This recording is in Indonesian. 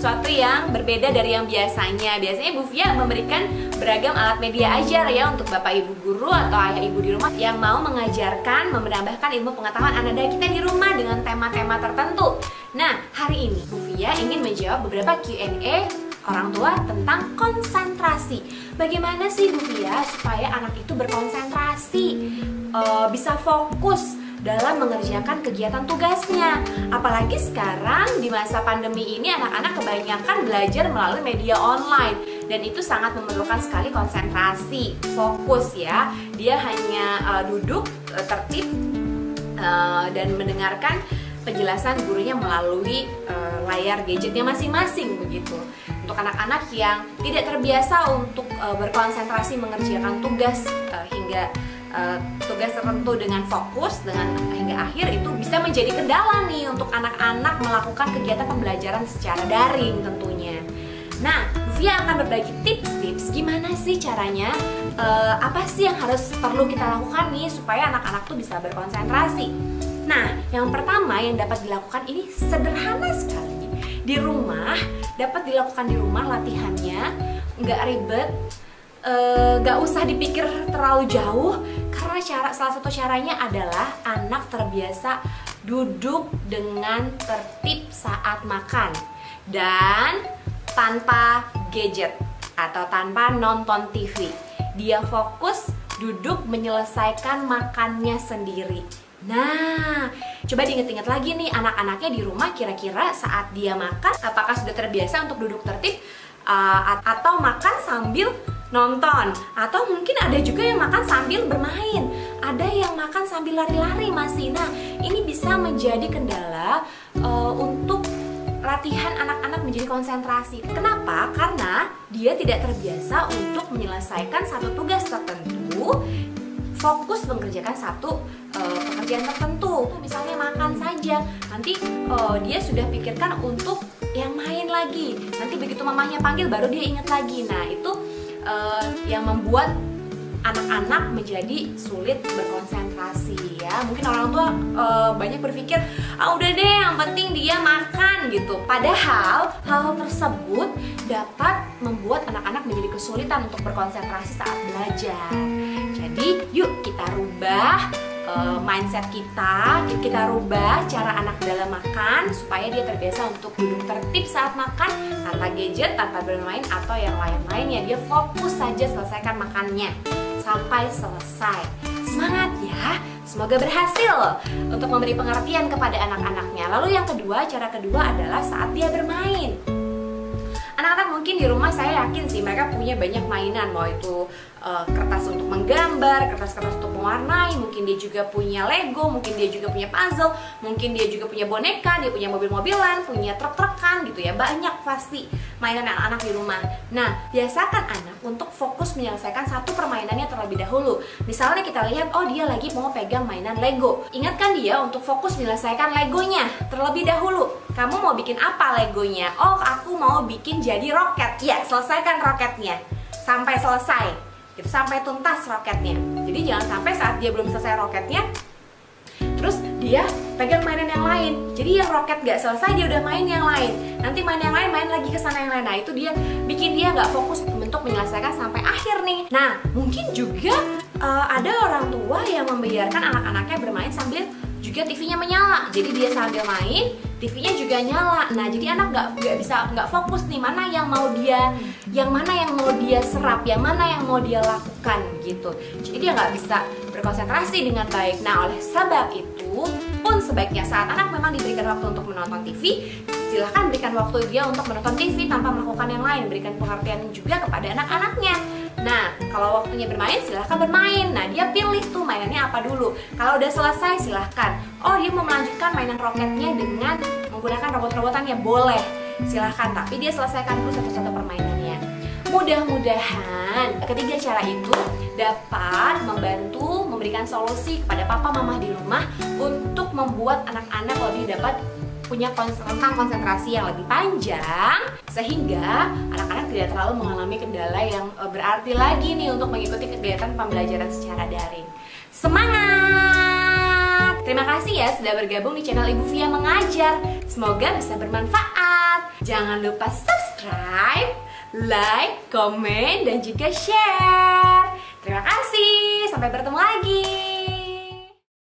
sesuatu yang berbeda dari yang biasanya. Biasanya Bu Fia memberikan beragam alat media ajar ya untuk Bapak Ibu guru atau ayah ibu di rumah yang mau mengajarkan, menambahkan ilmu pengetahuan anak-anak kita di rumah dengan tema-tema tertentu. Nah, hari ini Bu Fia ingin menjawab beberapa Q&A orang tua tentang konsentrasi. Bagaimana sih Bu Fia supaya anak itu berkonsentrasi, bisa fokus dalam mengerjakan kegiatan tugasnya. Apalagi sekarang di masa pandemi ini anak-anak kebanyakan belajar melalui media online dan itu sangat memerlukan sekali konsentrasi, fokus ya. Dia hanya duduk tertib dan mendengarkan penjelasan gurunya melalui layar gadgetnya masing-masing begitu. Untuk anak-anak yang tidak terbiasa untuk berkonsentrasi mengerjakan tugas hingga tugas tertentu dengan fokus hingga akhir, itu bisa menjadi kendala nih untuk anak-anak melakukan kegiatan pembelajaran secara daring tentunya. Nah, Bu Fia akan berbagi tips-tips gimana sih caranya, apa sih yang perlu kita lakukan nih supaya anak-anak tuh bisa berkonsentrasi. Nah, yang pertama yang dapat dilakukan ini sederhana sekali. Di rumah, dapat dilakukan di rumah latihannya, nggak ribet, nggak usah dipikir terlalu jauh, karena salah satu caranya adalah anak terbiasa duduk dengan tertib saat makan dan tanpa gadget atau tanpa nonton TV. Dia fokus duduk menyelesaikan makannya sendiri. Nah, coba diinget-inget lagi nih anak-anaknya di rumah, kira-kira saat dia makan apakah sudah terbiasa untuk duduk tertib atau makan sambil nonton, atau mungkin ada juga yang makan sambil bermain, ada yang makan sambil lari-lari masih. Nah, ini bisa menjadi kendala untuk latihan anak-anak menjadi konsentrasi. Kenapa? Karena dia tidak terbiasa untuk menyelesaikan satu tugas tertentu, fokus mengerjakan satu pekerjaan tertentu. Misalnya makan saja, nanti dia sudah pikirkan untuk yang main lagi. Nanti begitu mamanya panggil baru dia ingat lagi. Nah, itu yang membuat anak-anak menjadi sulit berkonsentrasi ya. Mungkin orang tua banyak berpikir, udah deh yang penting dia makan gitu. Padahal hal tersebut dapat membuat anak-anak menjadi kesulitan untuk berkonsentrasi saat belajar. Jadi yuk kita rubah mindset kita rubah cara anak dalam makan supaya dia terbiasa untuk duduk tertib saat makan, tanpa gadget, tanpa bermain atau yang lain-lainnya. Dia fokus saja selesaikan makannya sampai selesai. Semangat ya, semoga berhasil untuk memberi pengertian kepada anak-anaknya. Lalu yang kedua, cara kedua adalah saat dia bermain. Anak-anak mungkin di rumah saya yakin sih mereka punya banyak mainan, mau itu kertas untuk menggambar, kertas-kertas untuk mewarnai, mungkin dia juga punya Lego, mungkin dia juga punya puzzle, mungkin dia juga punya boneka, dia punya mobil-mobilan, punya truk-trukan gitu ya. Banyak pasti mainan anak-anak di rumah. Nah, biasakan anak untuk fokus menyelesaikan satu permainannya terlebih dahulu. Misalnya kita lihat, dia lagi mau pegang mainan Lego. Ingatkan dia untuk fokus menyelesaikan Legonya terlebih dahulu. Kamu mau bikin apa Legonya? Aku mau bikin jadi roket. Ya, selesaikan roketnya sampai selesai. Gitu, sampai tuntas roketnya. Jadi jangan sampai saat dia belum selesai roketnya terus dia pegang mainan yang lain. Jadi yang roket gak selesai dia udah main yang lain. Nanti main yang lain, main lagi ke sana yang lain. Nah, itu dia bikin dia gak fokus untuk menyelesaikan sampai akhir nih. Nah, mungkin juga ada orang tua yang membiarkan anak-anaknya bermain sambil juga TV-nya menyala. Jadi dia sambil main, TV-nya juga nyala. Nah, jadi anak nggak fokus nih mana yang mau dia serap, yang mana yang mau dia lakukan gitu. Jadi dia nggak bisa berkonsentrasi dengan baik. Nah, oleh sebab itu pun sebaiknya saat anak memang diberikan waktu untuk menonton TV, silahkan berikan waktu dia untuk menonton TV tanpa melakukan yang lain. Berikan pengertian juga kepada anak-anaknya. Nah, kalau waktunya bermain, silahkan bermain. Nah, dia pilih tuh mainannya apa dulu. Kalau udah selesai, silahkan. Dia mau melanjutkan mainan roketnya dengan menggunakan robot-robotannya, boleh. Silahkan, tapi dia selesaikan dulu satu-satu permainannya. Mudah-mudahan ketiga cara itu dapat membantu memberikan solusi kepada papa mama di rumah untuk membuat anak-anak lebih dapat punya rentang konsentrasi yang lebih panjang, sehingga anak-anak tidak terlalu mengalami kendala yang berarti lagi nih untuk mengikuti kegiatan pembelajaran secara daring. Semangat! Terima kasih ya sudah bergabung di channel Ibu Fia Mengajar. Semoga bisa bermanfaat. Jangan lupa subscribe, like, komen, dan juga share. Terima kasih. Sampai bertemu lagi.